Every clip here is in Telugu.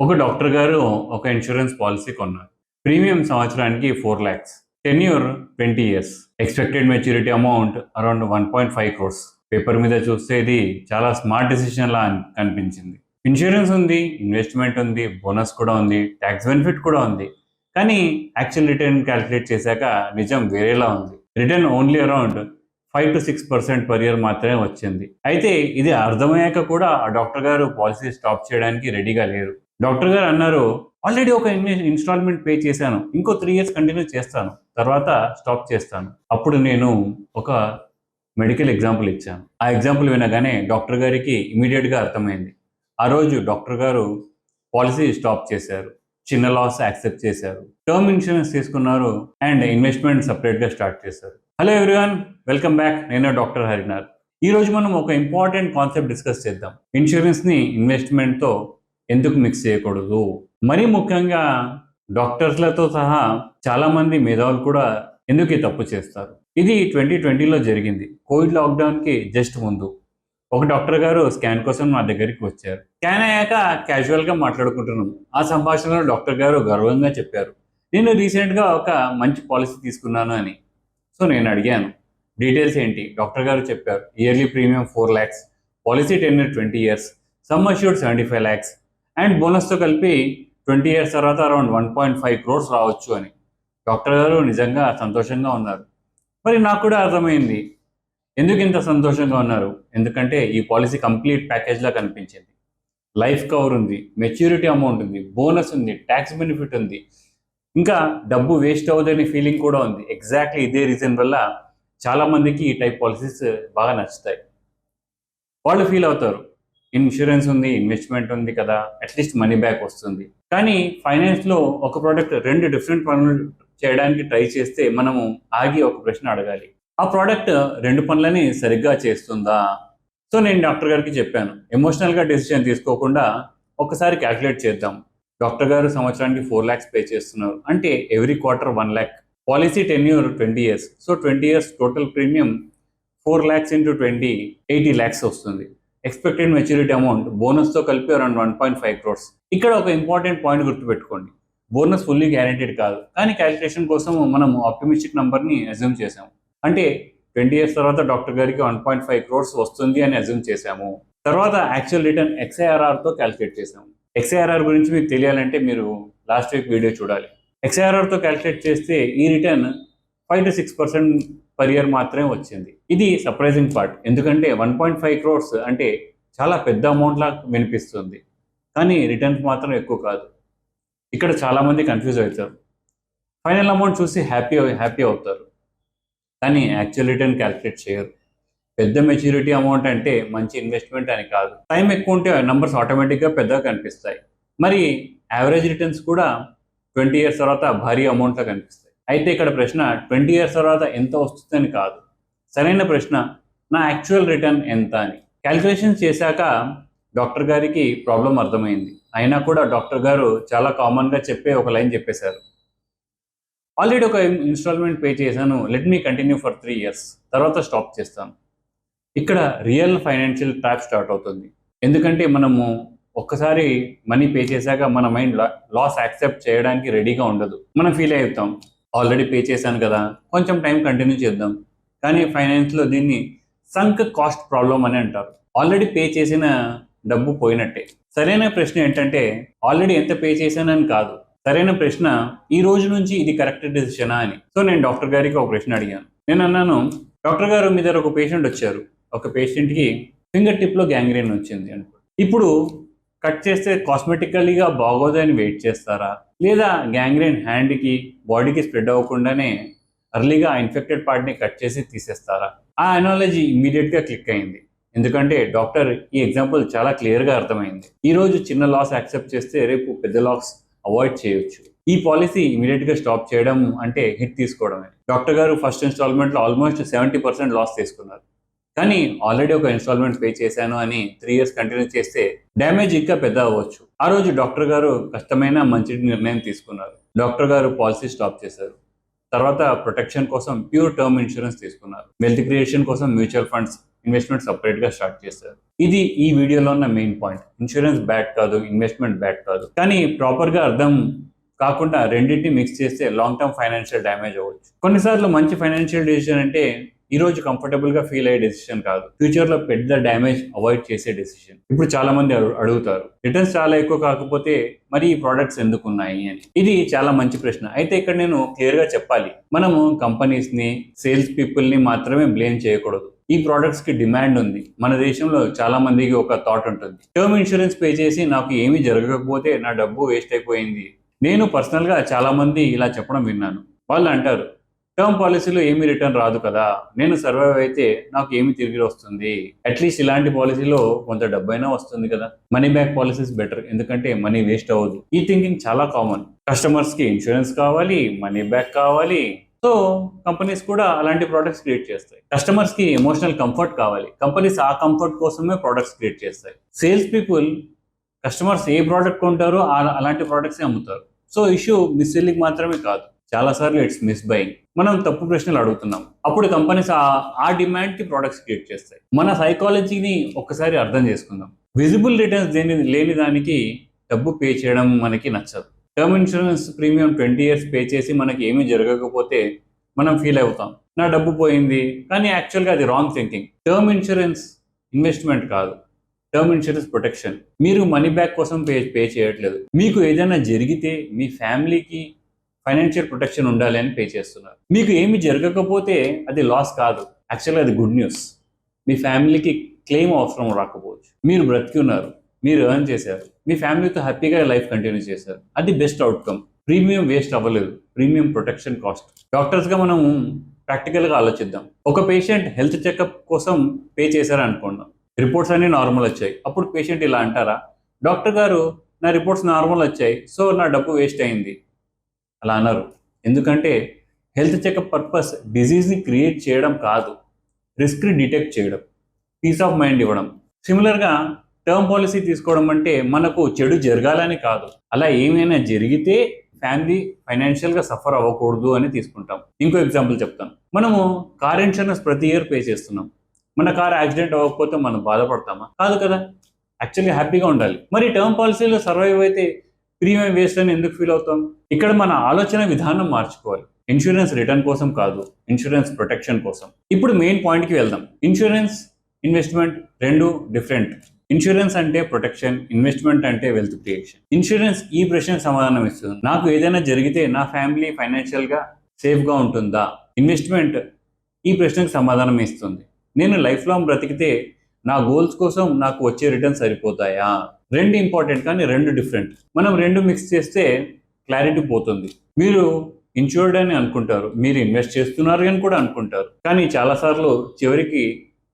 ఒక డాక్టర్ గారు ఒక ఇన్సూరెన్స్ పాలసీ కొన్నారు. ప్రీమియం సంవత్సరానికి 4,00,000. Tenure 20 years. Expected maturity amount around 1.5 crores. Paper మీద చూస్తే ఇది చాలా స్మార్ట్ డెసిషన్‌లా కనిపించింది. ఇన్సూరెన్స్ ఉంది, ఇన్వెస్ట్‌మెంట్ ఉంది, బోనస్ కూడా ఉంది, టాక్స్ బెనిఫిట్ కూడా ఉంది. కానీ యాక్చువల్ రిటర్న్ క్యాలిక్యులేట్ చేశాక నిజం వేరేలా ఉంది. Return only around 5-6% per year మాత్రమే వచ్చింది. అయితే ఇది అర్థమయ్యాక కూడా ఆ డాక్టర్ గారు పాలసీ స్టాప్ చేయడానికి రెడీగా లేరు. డాక్టర్ గారు అన్నారు, ఆల్రెడీ ఒక ఇన్‌స్టాల్‌మెంట్ పే చేశాను. ఇంకో 3 ఇయర్స్ కంటిన్యూ చేస్తాను. తర్వాత స్టాప్ చేస్తాను. అప్పుడు నేను ఒక మెడికల్ ఎగ్జాంపుల్ ఇచ్చాను. ఆ ఎగ్జాంపుల్ వినగానే డాక్టర్ గారికి ఇమ్మీడియేట్‌గా అర్థమైంది. ఆ రోజు డాక్టర్ గారు పాలసీ స్టాప్ చేశారు. చిన్న లాస్ యాక్సెప్ట్ చేశారు. టర్మ్ ఇన్సూరెన్స్ తీసుకున్నారు అండ్ ఇన్వెస్ట్‌మెంట్ సెపరేట్‌గా స్టార్ట్ చేశారు. Hello everyone, welcome back. నేను డాక్టర్ హరినాథ్. ఈరోజు మనం ఒక ఇంపార్టెంట్ కాన్సెప్ట్ డిస్కస్ చేద్దాం. ఇన్సూరెన్స్‌ని ఇన్వెస్ట్‌మెంట్‌తో ఎందుకు మిక్స్ చేయకూడదు? మరీ ముఖ్యంగా డాక్టర్స్‌లతో సహా చాలామంది మేధావులు కూడా ఎందుకు ఈ తప్పు చేస్తారు? ఇది 2020లో జరిగింది. కోవిడ్ లాక్‌డౌన్‌కి జస్ట్ ముందు. ఒక డాక్టర్ గారు స్కాన్ కోసం నా దగ్గరికి వచ్చారు. స్కాన్ అయ్యాక క్యాజువల్‌గా మాట్లాడుకుంటున్నాం. ఆ సంభాషణలో డాక్టర్ గారు గర్వంగా చెప్పారు, నేను రీసెంట్‌గా ఒక మంచి పాలసీ తీసుకున్నాను అని. సో నేను అడిగాను, డీటెయిల్స్ ఏంటి? డాక్టర్ గారు చెప్పారు, yearly premium 4,00,000, policy tenure 20 years, sum assured 75 lakhs and బోనస్తో కలిపి 20 ఇయర్స్ తర్వాత అరౌండ్ 1.5 crores రావచ్చు అని. డాక్టర్ గారు నిజంగా సంతోషంగా ఉన్నారు. మరి నాకు కూడా అర్థమైంది ఎందుకు ఇంత సంతోషంగా ఉన్నారు. ఎందుకంటే ఈ పాలసీ కంప్లీట్ ప్యాకేజ్లా కనిపించింది. లైఫ్ కవర్ ఉంది, మెచ్యూరిటీ అమౌంట్ ఉంది, బోనస్ ఉంది, ట్యాక్స్ బెనిఫిట్ ఉంది, ఇంకా డబ్బు వేస్ట్ అవ్వదని ఫీలింగ్ కూడా ఉంది. ఎగ్జాక్ట్లీ ఇదే రీజన్ వల్ల చాలామందికి ఈ టైప్ పాలసీస్ బాగా నచ్చుతాయి. వాళ్ళు ఫీల్ అవుతారు, ఇన్సూరెన్స్ ఉంది, ఇన్వెస్ట్మెంట్ ఉంది కదా, అట్లీస్ట్ మనీ బ్యాక్ వస్తుంది. కానీ ఫైనాన్స్లో ఒక ప్రోడక్ట్ 2 డిఫరెంట్ పనులు చేయడానికి ట్రై చేస్తే మనము ఆగి ఒక ప్రశ్న అడగాలి, ఆ ప్రోడక్ట్ 2 పనులని సరిగ్గా చేస్తుందా? సో నేను డాక్టర్ గారికి చెప్పాను, ఎమోషనల్గా డెసిషన్ తీసుకోకుండా ఒకసారి క్యాల్కులేట్ చేద్దాం. డాక్టర్ గారు సంవత్సరానికి 4 lakhs పే చేస్తున్నారు అంటే every quarter 1 lakh. Policy tenure 20 years. So 20 years total premium 4 lakhs into 20, 80 lakhs వస్తుంది. ఎక్స్పెక్టెడ్ మెచ్యూరిటీ అమౌంట్ బోనస్తో కలిపి అరౌండ్ 1.5 crores. ఇక్కడ ఒక ఇంపార్టెంట్ పాయింట్ గుర్తుపెట్టుకోండి, బోనస్ ఫుల్లీ గ్యారెంటీడ్ కాదు, కానీ క్యాలిక్యులేషన్ కోసం మనం ఆప్టిమిస్టిక్ నెంబర్ని అజ్యూమ్ చేసాము. అంటే 20 ఇయర్స్ తర్వాత డాక్టర్ గారికి 1.5 crores వస్తుంది అని అజ్యూమ్ చేశాము. తర్వాత యాక్చువల్ రిటర్న్ XIRRతో క్యాలిక్యులేట్ చేసాము. XIRR గురించి మీకు తెలియాలంటే మీరు లాస్ట్ వీక్ వీడియో చూడాలి. XIRRతో క్యాలిక్యులేట్ చేస్తే ఈ రిటర్న్ 5-6% పర్ ఇయర్ మాత్రమే వచ్చింది. ఇది సర్ప్రైజింగ్ పార్ట్, ఎందుకంటే 1.5 crores అంటే చాలా పెద్ద అమౌంట్ లా వినిపిస్తుంది, కానీ రిటర్న్స్ మాత్రం ఎక్కువ కాదు. ఇక్కడ చాలామంది కన్ఫ్యూజ్ అవుతారు. ఫైనల్ అమౌంట్ చూసి హ్యాపీ అవుతారు, కానీ యాక్చువల్ రిటర్న్ క్యాలిక్యులేట్ చేయరు. పెద్ద మెచ్యూరిటీ అమౌంట్ అంటే మంచి ఇన్వెస్ట్మెంట్ అని కాదు. టైం ఎక్కువ ఉంటే నంబర్స్ ఆటోమేటిక్గా పెద్దగా కనిపిస్తాయి. మరి యావరేజ్ రిటర్న్స్ కూడా 20 ఇయర్స్ తర్వాత భారీ అమౌంట్లా కనిపిస్తాయి. అయితే ఇక్కడ ప్రశ్న 20 ఇయర్స్ తర్వాత ఎంత వస్తుందని కాదు, సరైన ప్రశ్న నా యాక్చువల్ రిటర్న్ ఎంత అని. క్యాలిక్యులేషన్ చేశాక డాక్టర్ గారికి ప్రాబ్లం అర్థమైంది. అయినా కూడా డాక్టర్ గారు చాలా కామన్గా చెప్పే ఒక లైన్ చెప్పేశారు, ఆల్రెడీ ఒక ఇన్స్టాల్మెంట్ పే చేశాను, let me continue for 3 years, తర్వాత స్టాప్ చేస్తాను. ఇక్కడ రియల్ ఫైనాన్షియల్ ట్రాప్ స్టార్ట్ అవుతుంది. ఎందుకంటే మనము ఒక్కసారి మనీ పే చేశాక మన మైండ్ లాస్ యాక్సెప్ట్ చేయడానికి రెడీగా ఉండదు. మనం ఫీల్ అవుతాం, ఆల్రెడీ పే చేశాను కదా, కొంచెం టైం కంటిన్యూ చేద్దాం. కానీ ఫైనాన్స్లో దీన్ని సంక్ కాస్ట్ ప్రాబ్లం అని అంటారు. ఆల్రెడీ పే చేసిన డబ్బు పోయినట్టే. సరైన ప్రశ్న ఏంటంటే ఆల్రెడీ ఎంత పే చేశానని కాదు, సరైన ప్రశ్న ఈ రోజు నుంచి ఇది కరెక్ట్ డెసిషనా అని. సో నేను డాక్టర్ గారికి ఒక ప్రశ్న అడిగాను. నేను అన్నాను, డాక్టర్ గారు మీ దగ్గర ఒక పేషెంట్ వచ్చారు. ఒక పేషెంట్కి ఫింగర్ టిప్లో గ్యాంగ్రీన్ వచ్చింది అనుకో. ఇప్పుడు కట్ చేస్తే కాస్మెటికల్లీగా బాగోదని వెయిట్ చేస్తారా, లేదా గ్యాంగ్రీన్ హ్యాండ్కి బాడీకి స్ప్రెడ్ అవ్వకుండానే అర్లీగా ఆ ఇన్ఫెక్టెడ్ పార్ట్ని కట్ చేసి తీసేస్తారా? ఆ అనాలజీ ఇమ్మీడియట్గా క్లిక్ అయింది, ఎందుకంటే డాక్టర్ ఈ ఎగ్జాంపుల్ చాలా క్లియర్గా అర్థమైంది. ఈరోజు చిన్న లాస్ యాక్సెప్ట్ చేస్తే రేపు పెద్ద లాస్ అవాయిడ్ చేయొచ్చు. ఈ పాలసీ ఇమీడియట్గా స్టాప్ చేయడం అంటే హిట్ తీసుకోవడమే. డాక్టర్ గారు ఫస్ట్ ఇన్స్టాల్మెంట్లో ఆల్మోస్ట్ 70% లాస్ తీసుకున్నారు. కానీ ఆల్రెడీ ఒక ఇన్స్టాల్మెంట్ పే చేశాను అని 3 ఇయర్స్ కంటిన్యూ చేస్తే డ్యామేజ్ ఇంకా పెద్ద అవ్వచ్చు. ఆ రోజు డాక్టర్ గారు కష్టమైన మంచి నిర్ణయం తీసుకున్నారు. డాక్టర్ గారు పాలసీ స్టాప్ చేశారు. తర్వాత ప్రొటెక్షన్ కోసం ప్యూర్ టర్మ్ ఇన్సూరెన్స్ తీసుకున్నారు. వెల్త్ క్రియేషన్ కోసం మ్యూచువల్ ఫండ్స్ ఇన్వెస్ట్మెంట్ సపరేట్గా స్టార్ట్ చేస్తారు. ఇది ఈ వీడియోలో ఉన్న మెయిన్ పాయింట్. ఇన్సూరెన్స్ బ్యాడ్ కాదు, ఇన్వెస్ట్మెంట్ బ్యాడ్ కాదు, కానీ ప్రాపర్గా అర్థం కాకుండా రెండింటిని మిక్స్ చేస్తే లాంగ్ టర్మ్ ఫైనాన్షియల్ డ్యామేజ్ అవ్వచ్చు. కొన్నిసార్లు మంచి ఫైనాన్షియల్ డెసిషన్ అంటే ఈ రోజు కంఫర్టబుల్ గా ఫీల్ అయ్యే డెసిషన్ కాదు, ఫ్యూచర్ లో పెద్ద డ్యామేజ్ అవాయిడ్ చేసే డెసిషన్. ఇప్పుడు చాలా మంది అడుగుతారు, రిటర్న్స్ చాలా ఎక్కువ కాకపోతే మరి ఈ ప్రోడక్ట్స్ ఎందుకు ఉన్నాయి అని. ఇది చాలా మంచి ప్రశ్న. అయితే ఇక్కడ నేను క్లియర్ గా చెప్పాలి, మనము కంపెనీస్ ని, సేల్స్ పీపుల్ ని మాత్రమే బ్లేమ్ చేయకూడదు. ఈ ప్రోడక్ట్స్ కి డిమాండ్ ఉంది. మన దేశంలో చాలా మందికి ఒక థాట్ ఉంటుంది, టర్మ్ ఇన్సూరెన్స్ పే చేసి నాకు ఏమీ జరగకపోతే నా డబ్బు వేస్ట్ అయిపోయింది. నేను పర్సనల్ గా చాలా మంది ఇలా చెప్పడం విన్నాను. వాళ్ళు అంటారు, టర్మ్ పాలసీలో ఏమీ రిటర్న్ రాదు కదా, నేను సర్వైవ్ అయితే నాకు ఏమి తిరిగి వస్తుంది, అట్లీస్ట్ ఇలాంటి పాలసీలో కొంత డబ్బైనా వస్తుంది కదా, మనీ బ్యాక్ పాలసీస్ బెటర్, ఎందుకంటే మనీ వేస్ట్ అవ్వదు. ఈ థింకింగ్ చాలా కామన్. కస్టమర్స్ కి ఇన్సూరెన్స్ కావాలి, మనీ బ్యాక్ కావాలి, సో కంపెనీస్ కూడా అలాంటి ప్రోడక్ట్స్ క్రియేట్ చేస్తాయి. కస్టమర్స్ కి ఎమోషనల్ కంఫర్ట్ కావాలి, కంపెనీస్ ఆ కంఫర్ట్ కోసమే ప్రోడక్ట్స్ క్రియేట్ చేస్తాయి. సేల్స్ పీపుల్ కస్టమర్స్ ఏ ప్రోడక్ట్ కొంటారో అలాంటి ప్రోడక్ట్స్ అమ్ముతారు. సో ఇష్యూ మిస్ సెల్లింగ్ మాత్రమే కాదు, చాలా సార్లు ఇట్స్ మిస్ బయింగ్. మనం తప్పు ప్రశ్నలు అడుగుతున్నాం, అప్పుడు కంపెనీస్ ఆ డిమాండ్ కి ప్రోడక్ట్స్ క్రియేట్ చేస్తాయి. మన సైకాలజీని ఒక్కసారి అర్థం చేసుకుందాం. విజిబుల్ రిటర్న్స్ లేని దానికి డబ్బు పే చేయడం మనకి నచ్చదు. Term insurance premium 20 years pay చేసి మనకి ఏమీ జరగకపోతే మనం ఫీల్ అవుతాం, నా డబ్బు పోయింది. కానీ యాక్చువల్గా అది wrong thinking. Term insurance investment కాదు, టర్మ్ ఇన్సూరెన్స్ ప్రొటెక్షన్. మీరు మనీ బ్యాక్ కోసం పే చేయట్లేదు, మీకు ఏదైనా జరిగితే మీ ఫ్యామిలీకి ఫైనాన్షియల్ ప్రొటెక్షన్ ఉండాలి అని పే చేస్తున్నారు. మీకు ఏమి జరగకపోతే అది లాస్ కాదు, యాక్చువల్గా అది గుడ్ న్యూస్. మీ ఫ్యామిలీకి క్లెయిమ్ అవసరం రాకపోవచ్చు, మీరు బ్రతికి ఉన్నారు, మీరు ఎర్న్ చేశారు, మీ ఫ్యామిలీతో హ్యాపీగా లైఫ్ కంటిన్యూ చేశారు, అది బెస్ట్ అవుట్కమ్. ప్రీమియం వేస్ట్ అవ్వలేదు, ప్రీమియం ప్రొటెక్షన్ కాస్ట్. డాక్టర్స్గా మనం ప్రాక్టికల్గా ఆలోచిద్దాం. ఒక పేషెంట్ హెల్త్ చెకప్ కోసం పే చేశారు అనుకోండి, రిపోర్ట్స్ అన్ని నార్మల్ వచ్చాయి. అప్పుడు పేషెంట్ ఇలా అంటారా, డాక్టర్ గారు నా రిపోర్ట్స్ నార్మల్ వచ్చాయి, సో నా డబ్బు వేస్ట్ అయింది? అలా అన్నారు. ఎందుకంటే హెల్త్ చెకప్ పర్పస్ డిజీజ్ని క్రియేట్ చేయడం కాదు, రిస్క్ని డిటెక్ట్ చేయడం, పీస్ ఆఫ్ మైండ్ ఇవ్వడం. సిమిలర్గా టర్మ్ పాలసీ తీసుకోవడం అంటే మనకు చెడు జరగాలని కాదు, అలా ఏమైనా జరిగితే ఫ్యామిలీ ఫైనాన్షియల్గా సఫర్ అవ్వకూడదు అని తీసుకుంటాం. ఇంకో ఎగ్జాంపుల్ చెప్తాను. మనము కార్ ఇన్సూరెన్స్ ప్రతి ఇయర్ పే చేస్తున్నాం. మన కార్ యాక్సిడెంట్ అవ్వకపోతే మనం బాధపడతామా? కాదు కదా, యాక్చువల్గా హ్యాపీగా ఉండాలి. మరి టర్మ్ పాలసీలో సర్వైవ్ అయితే ప్రీమియం వేస్ట్ అని ఎందుకు ఫీల్ అవుతాం? ఇక్కడ మన ఆలోచన విధానం మార్చుకోవాలి. ఇన్సూరెన్స్ రిటర్న్ కోసం కాదు, ఇన్సూరెన్స్ ప్రొటెక్షన్ కోసం. ఇప్పుడు మెయిన్ పాయింట్కి వెళ్దాం. ఇన్సూరెన్స్, ఇన్వెస్ట్మెంట్ రెండు డిఫరెంట్. ఇన్సూరెన్స్ అంటే ప్రొటెక్షన్, ఇన్వెస్ట్మెంట్ అంటే వెల్త్ క్రియేషన్. ఇన్సూరెన్స్ ఈ ప్రశ్నకు సమాధానం ఇస్తుంది, నాకు ఏదైనా జరిగితే నా ఫ్యామిలీ ఫైనాన్షియల్గా సేఫ్గా ఉంటుందా? ఇన్వెస్ట్మెంట్ ఈ ప్రశ్నకు సమాధానం ఇస్తుంది, నేను లైఫ్ లాంగ్ బ్రతికితే నా గోల్స్ కోసం నాకు వచ్చే రిటర్న్ సరిపోతాయా? రెండు ఇంపార్టెంట్ కానీ రెండు డిఫరెంట్. మనం రెండు మిక్స్ చేస్తే క్లారిటీ పోతుంది. మీరు ఇన్సూర్డ్ అని అనుకుంటారు, మీరు ఇన్వెస్ట్ చేస్తున్నారు అని కూడా అనుకుంటారు, కానీ చాలాసార్లు చివరికి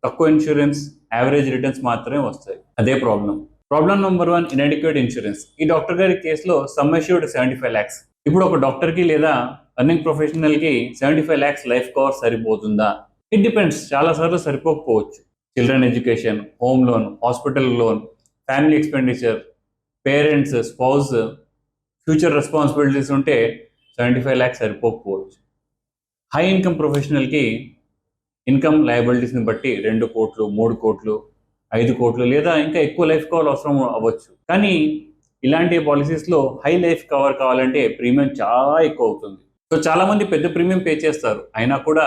తక్కువ ఇన్సూరెన్స్, యావరేజ్ రిటర్న్స్ మాత్రమే వస్తాయి. అదే problem. Problem number 1, inadequate insurance. ఈ డాక్టర్ గారి కేసులో సమ్ అష్యూర్డ్ 75 lakhs. ఇప్పుడు ఒక డాక్టర్కి లేదా అర్నింగ్ ప్రొఫెషనల్కి 75 lakhs లైఫ్ కవర్ సరిపోతుందా? It depends. చాలాసార్లు సరిపోకపోవచ్చు. Children education, home loan, hospital loan, family expenditure, parents, spouse, future responsibilities ఉంటే 75 lakhs సరిపోకపోవచ్చు. హై ఇన్కమ్ ప్రొఫెషనల్కి ఇన్కమ్ లయబిలిటీస్ని బట్టి 2 కోట్లు, 3 కోట్లు, 5 కోట్లు లేదా ఇంకా ఎక్కువ లైఫ్ కవర్ అవసరం అవ్వచ్చు. కానీ ఇలాంటి పాలసీస్లో హై లైఫ్ కవర్ కావాలంటే ప్రీమియం చాలా ఎక్కువ అవుతుంది. సో చాలామంది పెద్ద ప్రీమియం పే చేస్తారు, అయినా కూడా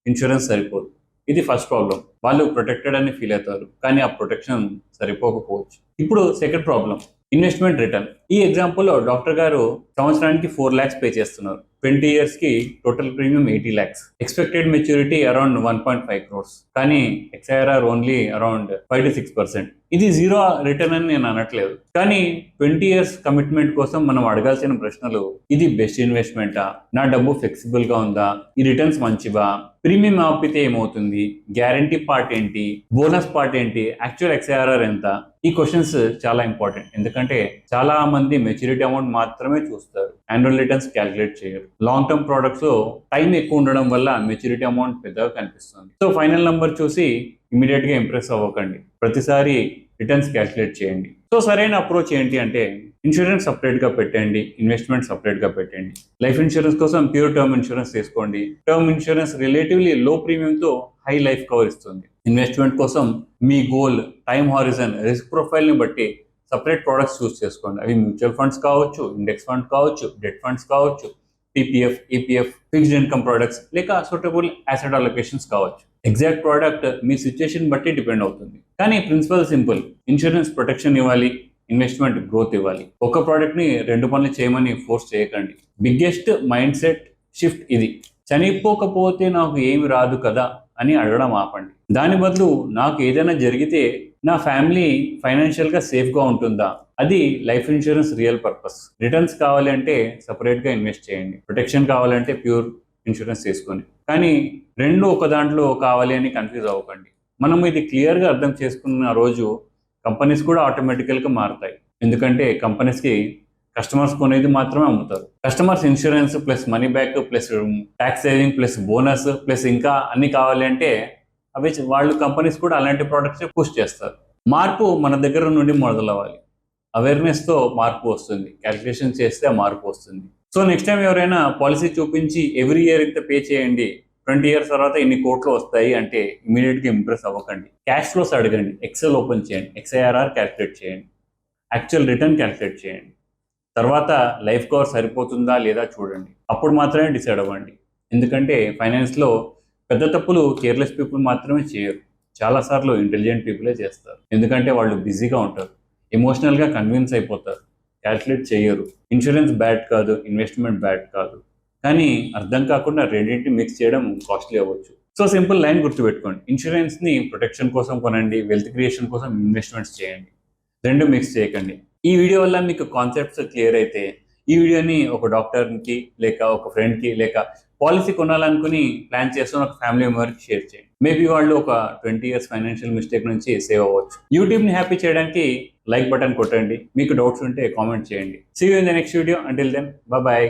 ఇన్సూరెన్స్ సరిపోదు. ఇది ఫస్ట్ ప్రాబ్లం. వాళ్ళు ప్రొటెక్టెడ్ అని ఫీల్ అవుతారు, కానీ ఆ ప్రొటెక్షన్ సరిపోకపోవచ్చు. ఇప్పుడు సెకండ్ ప్రాబ్లం, ఇన్వెస్ట్మెంట్ రిటర్న్. ఈ ఎగ్జాంపుల్లో డాక్టర్ గారు సంవత్సరానికి 4 lakhs పే చేస్తున్నారు. 20 years కి total premium 80 lakhs. Expected maturity around 1.5 crores. కానీ XIRR ఓన్లీ అరౌండ్ 5 to 6%. ఇది జీరో రిటర్న్ అని నేను అనట్లేదు, కానీ 20 years కమిట్మెంట్ కోసం మనం అడగాల్సిన ప్రశ్నలు, ఇది బెస్ట్ ఇన్వెస్ట్మెంటా? నా డబ్బు ఫ్లెక్సిబుల్ గా ఉందా? ఈ రిటర్న్స్ మంచివా? ప్రీమియం ఆపితే ఏమవుతుంది? గ్యారంటీ పార్ట్ ఏంటి? బోనస్ పార్ట్ ఏంటి? యాక్చువల్ XIRR ఎంత? ఈ క్వశ్చన్స్ చాలా ఇంపార్టెంట్, ఎందుకంటే చాలా మంది మెచ్యూరిటీ అమౌంట్ మాత్రమే చూస్తారు, యాన్యువల్ రిటర్న్స్ క్యాలిక్యులేట్ చేయరు. లాంగ్ టర్మ్ ప్రొడక్ట్స్ లో టైం ఎక్కువ ఉండడం వల్ల మెచ్యూరిటీ అమౌంట్ పెద్దగా కనిపిస్తుంది. సో ఫైనల్ నంబర్ చూసి ఇమీడియట్ గా ఇంప్రెస్ అవ్వకండి, ప్రతిసారి రిటర్న్స్ క్యాలిక్యులేట్ చేయండి. సో సరైన అప్రోచ్ ఏంటి అంటే, ఇన్సూరెన్స్ సపరేట్ గా పెట్టండి, ఇన్వెస్ట్మెంట్ సపరేట్ గా పెట్టండి. లైఫ్ ఇన్సూరెన్స్ కోసం ప్యూర్ టర్మ్ ఇన్సూరెన్స్ తీసుకోండి. టర్మ్ ఇన్సూరెన్స్ రిలేటివ్లీ లో ప్రీమియం తో హై లైఫ్ కవర్ ఇస్తుంది. ఇన్వెస్ట్మెంట్ కోసం మీ గోల్, టైం హారిజన్, రిస్క్ ప్రొఫైల్ని బట్టి సపరేట్ ప్రోడక్ట్స్ చూస్ చేసుకోండి. అవి మ్యూచువల్ ఫండ్స్ కావచ్చు, ఇండెక్స్ ఫండ్ కావచ్చు, డెట్ ఫండ్స్ కావచ్చు, PPF, EPF, fixed income products, లేక సూటబుల్ అసెట్ అలొకేషన్స్ కావచ్చు. ఎగ్జాక్ట్ ప్రోడక్ట్ మీ సిచ్యుయేషన్ బట్టి డిపెండ్ అవుతుంది. కానీ ప్రిన్సిపల్ సింపుల్. ఇన్సూరెన్స్ ప్రొటెక్షన్ ఇవ్వాలి, ఇన్వెస్ట్మెంట్ గ్రోత్ ఇవ్వాలి. ఒక ప్రోడక్ట్ ని 2 పనులు చేయమని ఫోర్స్ చేయకండి. బిగ్గెస్ట్ మైండ్ సెట్ షిఫ్ట్ ఇది. చనిపోకపోతే నాకు ఏమి రాదు కదా అని అడగడం ఆపండి. దాని బదులు నాకు ఏదైనా జరిగితే నా ఫ్యామిలీ ఫైనాన్షియల్ గా సేఫ్ గా ఉంటుందా? అది life insurance real purpose. Returns కావాలి అంటే సపరేట్ గా ఇన్వెస్ట్ చేయండి. ప్రొటెక్షన్ కావాలంటే ప్యూర్ ఇన్సూరెన్స్ తీసుకోండి. కానీ రెండు ఒక దాంట్లో కావాలి అని కన్ఫ్యూజ్ అవ్వకండి. మనం ఇది క్లియర్ గా అర్థం చేసుకున్న రోజు కంపెనీస్ కూడా ఆటోమేటికల్ గా మారుతాయి. ఎందుకంటే కంపెనీస్ కి కస్టమర్స్ కొనేది మాత్రమే అమ్ముతారు. Customers insurance plus money back plus tax saving plus bonus plus ఇంకా అన్ని కావాలి అంటే అవి వాళ్ళు కంపెనీస్ కూడా అలాంటి ప్రోడక్ట్స్ పుష్ చేస్తారు. మార్పు మన దగ్గర నుండి మొదలవ్వాలి. అవేర్నెస్ తో మార్పు వస్తుంది. క్యాలిక్యులేషన్ చేస్తే ఆ మార్పు వస్తుంది. సో నెక్స్ట్ టైం ఎవరైనా పాలసీ చూపించి ఎవ్రీ ఇయర్ ఇంత పే చేయండి, 20 ఇయర్స్ తర్వాత ఇన్ని కోట్లు వస్తాయి అంటే ఇమీడియట్ గా ఇంప్రెస్ అవ్వకండి. క్యాష్ ఫ్లోస్ అడగండి, ఎక్సెల్ ఓపెన్ చేయండి, XIRR క్యాలిక్యులేట్ చేయండి, యాక్చువల్ రిటర్న్ క్యాలిక్యులేట్ చేయండి. తర్వాత లైఫ్ కవర్ సరిపోతుందా లేదా చూడండి. అప్పుడు మాత్రమే డిసైడ్ అవ్వండి. ఎందుకంటే ఫైనాన్స్లో పెద్ద తప్పులు కేర్లెస్ పీపుల్ మాత్రమే చేయరు. చాలాసార్లు ఇంటెలిజెంట్ పీపులే చేస్తారు. ఎందుకంటే వాళ్ళు బిజీగా ఉంటారు, ఎమోషనల్గా కన్విన్స్ అయిపోతారు, క్యాల్కులేట్ చేయరు. ఇన్సూరెన్స్ బ్యాడ్ కాదు, ఇన్వెస్ట్మెంట్ బ్యాడ్ కాదు, కానీ అర్థం కాకుండా రెండింటిని మిక్స్ చేయడం కాస్ట్లీ అవ్వచ్చు. సో సింపుల్ లైన్ గుర్తుపెట్టుకోండి. ఇన్సూరెన్స్ని ప్రొటెక్షన్ కోసం కొనండి, వెల్త్ క్రియేషన్ కోసం ఇన్వెస్ట్మెంట్స్ చేయండి. రెండు మిక్స్ చేయకండి. ఈ వీడియో వల్ల మీకు కాన్సెప్ట్స్ క్లియర్ అయితే ఈ వీడియోని ఒక డాక్టర్కి లేక ఒక ఫ్రెండ్కి లేక పాలసీ కొనాలనుకుని ప్లాన్ చేస్తున్న ఒక ఫ్యామిలీ మెంబర్కి షేర్ చేయండి. మేబీ వాళ్ళు ఒక 20 ఇయర్స్ ఫైనాన్షియల్ మిస్టేక్ నుంచి సేవ్ అవ్వచ్చు. యూట్యూబ్ని హ్యాపీ చేయడానికి లైక్ బటన్ కొట్టండి. మీకు డౌట్స్ ఉంటే కామెంట్ చేయండి. See you in the next video. Until then, bye.